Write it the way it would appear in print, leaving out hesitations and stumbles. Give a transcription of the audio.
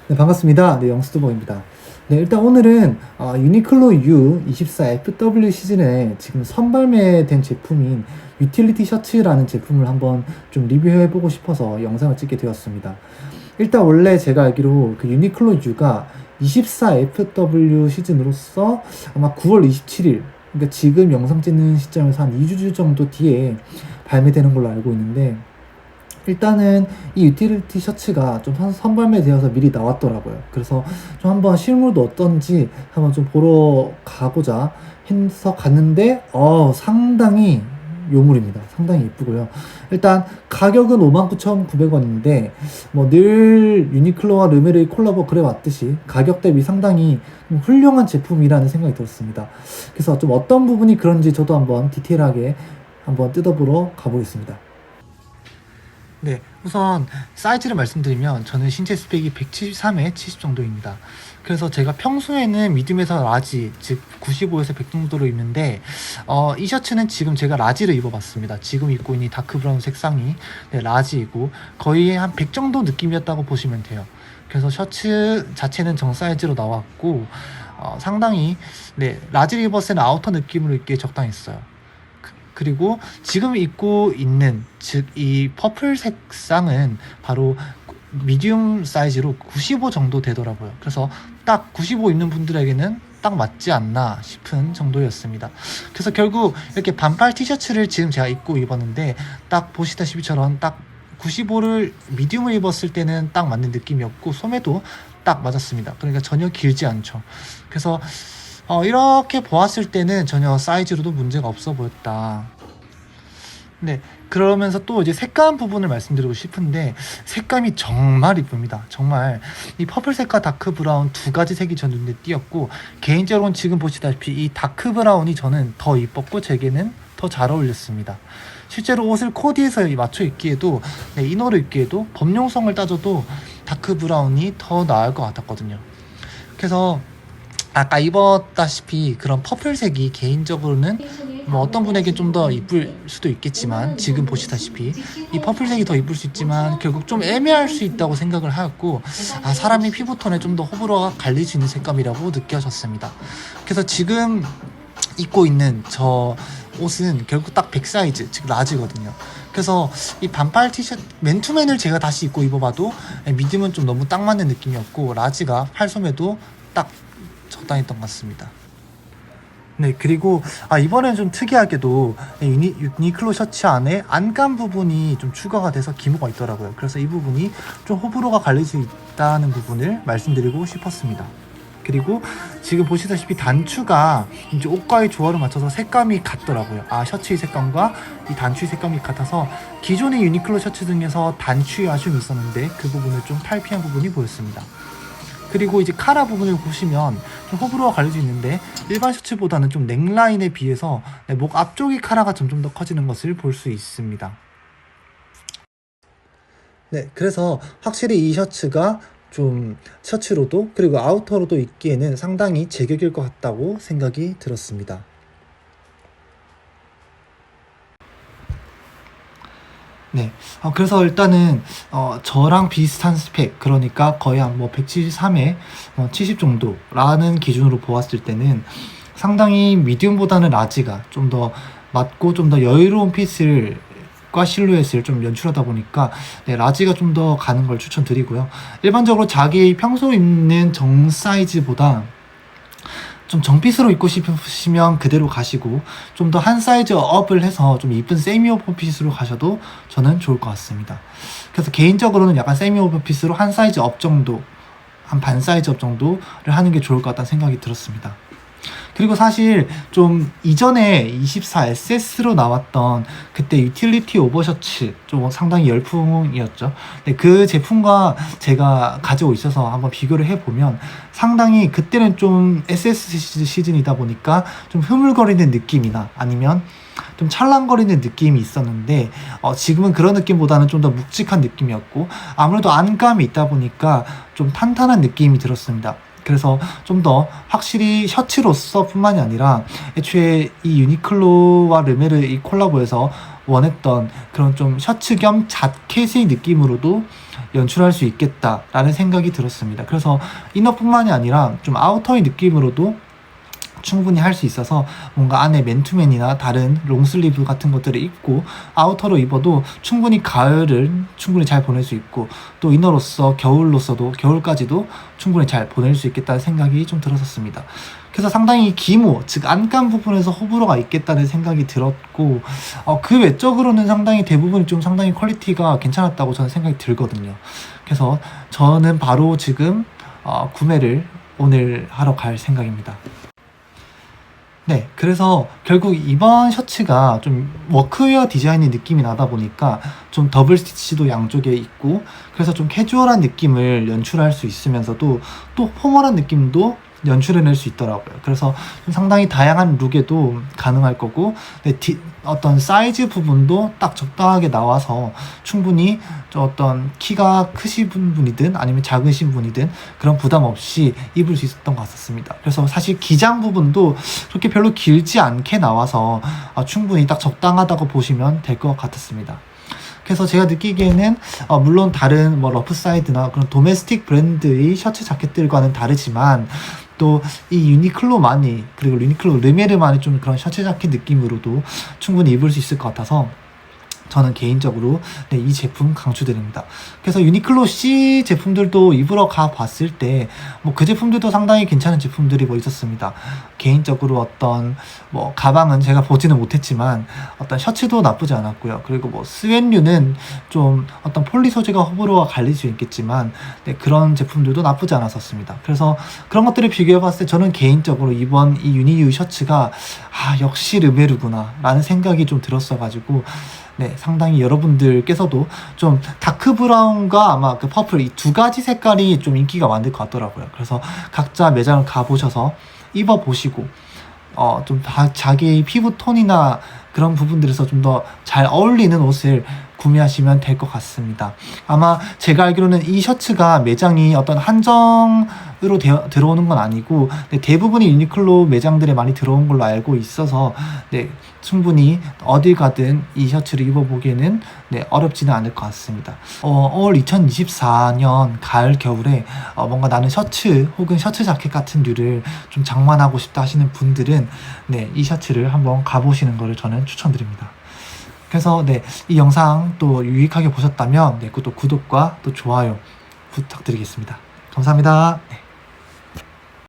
네, 반갑습니다. 네, 영수두봉입니다. 네, 일단 오늘은 유니클로 U24 FW 시즌에 지금 선발매된 제품인 유틸리티 셔츠라는 제품을 한번 좀 리뷰해보고 싶어서 영상을 찍게 되었습니다. 일단 원래 제가 알기로 그 유니클로 U가 24 FW 시즌으로서 아마 9월 27일, 그러니까 지금 영상 찍는 시점에서 한 2주 정도 뒤에 발매되는 걸로 알고 있는데, 일단은 이 유틸리티 셔츠가 좀 선발매되어서 미리 나왔더라고요. 그래서 좀 한번 실물도 어떤지 한번 좀 보러 가고자 해서 갔는데, 상당히 요물입니다. 상당히 이쁘고요. 일단 가격은 59,900원인데 뭐 늘 유니클로와 르메르의 콜라보 그래 왔듯이 가격 대비 상당히 좀 훌륭한 제품이라는 생각이 들었습니다. 그래서 좀 어떤 부분이 그런지 저도 한번 디테일하게 한번 뜯어보러 가보겠습니다. 네, 우선 사이즈를 말씀드리면 저는 신체 스펙이 173에 70 정도입니다. 그래서 제가 평소에는 미디움에서 라지, 즉 95에서 100 정도로 입는데 이 셔츠는 지금 제가 라지를 입어봤습니다. 지금 입고 있는 이 다크 브라운 색상이 라지이고 거의 한 100 정도 느낌이었다고 보시면 돼요. 그래서 셔츠 자체는 정 사이즈로 나왔고 상당히 라지를 입었을 때는 아우터 느낌으로 입기에 적당했어요. 그리고 지금 입고 있는 즉 이 퍼플 색상은 바로 미디움 사이즈로 95 정도 되더라고요. 그래서 딱 95 입는 분들에게는 딱 맞지 않나 싶은 정도였습니다. 그래서 결국 이렇게 반팔 티셔츠를 지금 제가 입고 입었는데 딱 보시다시피처럼 딱 95를 미디움을 입었을 때는 딱 맞는 느낌이었고 소매도 딱 맞았습니다. 그러니까 전혀 길지 않죠. 그래서 이렇게 보았을 때는 전혀 사이즈로도 문제가 없어 보였다. 네, 그러면서 또 이제 색감 부분을 말씀드리고 싶은데 색감이 정말 이쁩니다. 정말 이 퍼플 색과 다크 브라운 두 가지 색이 저 눈에 띄었고 개인적으로는 지금 보시다시피 이 다크 브라운이 저는 더 이뻤고 제게는 더 잘 어울렸습니다. 실제로 옷을 코디해서 맞춰 입기에도 이너로 입기에도 범용성을 따져도 다크 브라운이 더 나을 것 같았거든요. 그래서 아까 입었다시피 그런 퍼플색이 개인적으로는 뭐 어떤 분에게 좀 더 이쁠 수도 있겠지만 지금 보시다시피 이 퍼플색이 더 이쁠 수 있지만 결국 좀 애매할 수 있다고 생각을 하였고 사람이 피부톤에 좀 더 호불호가 갈릴 수 있는 색감이라고 느껴졌습니다. 그래서 지금 입고 있는 저 옷은 결국 딱 100 사이즈 즉 라지거든요. 그래서 이 반팔 티셔츠 맨투맨을 제가 다시 입고 입어봐도 미디움은 좀 너무 딱 맞는 느낌이었고 라지가 팔소매도 딱 적당했던 것 같습니다. 네, 그리고 이번엔 좀 특이하게도 유니클로 셔츠 안에 안감 부분이 좀 추가가 돼서 기모가 있더라고요. 그래서 이 부분이 좀 호불호가 갈릴 수 있다는 부분을 말씀드리고 싶었습니다. 그리고 지금 보시다시피 단추가 이제 옷과의 조화를 맞춰서 색감이 같더라고요. 셔츠의 색감과 이 단추의 색감이 같아서 기존의 유니클로 셔츠 중에서 단추의 아쉬움이 있었는데 그 부분을 좀 탈피한 부분이 보였습니다. 그리고 이제 카라 부분을 보시면 좀 호불호가 갈릴 수 있는데 일반 셔츠보다는 좀 넥라인에 비해서 목 앞쪽이 카라가 점점 더 커지는 것을 볼 수 있습니다. 네, 그래서 확실히 이 셔츠가 좀 셔츠로도 그리고 아우터로도 입기에는 상당히 제격일 것 같다고 생각이 들었습니다. 네. 그래서 일단은, 저랑 비슷한 스펙, 그러니까 거의 한 뭐 173에 70 정도라는 기준으로 보았을 때는 상당히 미디움보다는 라지가 좀 더 맞고 좀 더 여유로운 핏을 과 실루엣을 좀 연출하다 보니까 라지가 좀 더 가는 걸 추천드리고요. 일반적으로 자기 평소 입는 정 사이즈보다 좀 정핏으로 입고 싶으시면 그대로 가시고 좀 더 한 사이즈 업을 해서 좀 이쁜 세미 오버핏으로 가셔도 저는 좋을 것 같습니다. 그래서 개인적으로는 약간 세미 오버핏으로 한 사이즈 업 정도, 한 반 사이즈 업 정도를 하는 게 좋을 것 같다는 생각이 들었습니다. 그리고 사실 좀 이전에 24SS로 나왔던 그때 유틸리티 오버셔츠 좀 상당히 열풍이었죠. 근데 그 제품과 제가 가지고 있어서 한번 비교를 해보면 상당히 그때는 좀 SS 시즌이다 보니까 좀 흐물거리는 느낌이나 아니면 좀 찰랑거리는 느낌이 있었는데 지금은 그런 느낌보다는 좀 더 묵직한 느낌이었고 아무래도 안감이 있다 보니까 좀 탄탄한 느낌이 들었습니다. 그래서 좀 더 확실히 셔츠로서 뿐만이 아니라 애초에 이 유니클로와 르메르 이 콜라보에서 원했던 그런 좀 셔츠 겸 자켓의 느낌으로도 연출할 수 있겠다라는 생각이 들었습니다. 그래서 이너뿐만이 아니라 좀 아우터의 느낌으로도 충분히 할 수 있어서 뭔가 안에 맨투맨이나 다른 롱슬리브 같은 것들을 입고 아우터로 입어도 충분히 가을을 충분히 잘 보낼 수 있고, 또 이너로서 겨울로서도 겨울까지도 충분히 잘 보낼 수 있겠다는 생각이 좀 들었었습니다. 그래서 상당히 기모, 즉 안감 부분에서 호불호가 있겠다는 생각이 들었고, 그 외적으로는 상당히 대부분이 좀 상당히 퀄리티가 괜찮았다고 저는 생각이 들거든요. 그래서 저는 바로 지금 구매를 오늘 하러 갈 생각입니다. 네, 그래서 결국 이번 셔츠가 좀 워크웨어 디자인의 느낌이 나다 보니까 좀 더블 스티치도 양쪽에 있고, 그래서 좀 캐주얼한 느낌을 연출할 수 있으면서도 또 포멀한 느낌도 연출해낼 수 있더라고요. 그래서 좀 상당히 다양한 룩에도 가능할 거고, 어떤 사이즈 부분도 딱 적당하게 나와서 충분히 어떤 키가 크신 분이든 아니면 작으신 분이든 그런 부담 없이 입을 수 있었던 것 같습니다. 그래서 사실 기장 부분도 그렇게 별로 길지 않게 나와서 충분히 딱 적당하다고 보시면 될 것 같았습니다. 그래서 제가 느끼기에는 물론 다른 뭐 러프사이드나 그런 도메스틱 브랜드의 셔츠 자켓들과는 다르지만, 또 이 유니클로만이, 그리고 유니클로 르메르만이 좀 그런 셔츠 자켓 느낌으로도 충분히 입을 수 있을 것 같아서 저는 개인적으로 이 제품 강추드립니다. 그래서 유니클로 C 제품들도 입으러 가봤을 때 뭐 그 제품들도 상당히 괜찮은 제품들이 뭐 있었습니다. 개인적으로 어떤 뭐 가방은 제가 보지는 못했지만 어떤 셔츠도 나쁘지 않았고요. 그리고 뭐 스웨류는 좀 어떤 폴리 소재가 호불호가 갈릴 수 있겠지만 그런 제품들도 나쁘지 않았었습니다. 그래서 그런 것들을 비교해봤을 때 저는 개인적으로 이번 이 유니유 셔츠가 역시 르메르구나 라는 생각이 좀 들었어가지고, 상당히 여러분들께서도 좀 다크 브라운과 아마 그 퍼플, 이 두 가지 색깔이 좀 인기가 많을 것 같더라고요. 그래서 각자 매장을 가보셔서 입어보시고, 좀 자기의 피부 톤이나 그런 부분들에서 좀 더 잘 어울리는 옷을 구매하시면 될 것 같습니다. 아마 제가 알기로는 이 셔츠가 매장이 어떤 한정으로 들어오는 건 아니고 대부분이 유니클로 매장들에 많이 들어온 걸로 알고 있어서 충분히 어딜 가든 이 셔츠를 입어보기에는 어렵지는 않을 것 같습니다. 올 2024년 가을 겨울에 뭔가 나는 셔츠 혹은 셔츠 자켓 같은 류를 좀 장만하고 싶다 하시는 분들은 이 셔츠를 한번 가보시는 것을 저는 추천드립니다. 그래서 이 영상 또 유익하게 보셨다면 또 구독과 또 좋아요 부탁드리겠습니다. 감사합니다.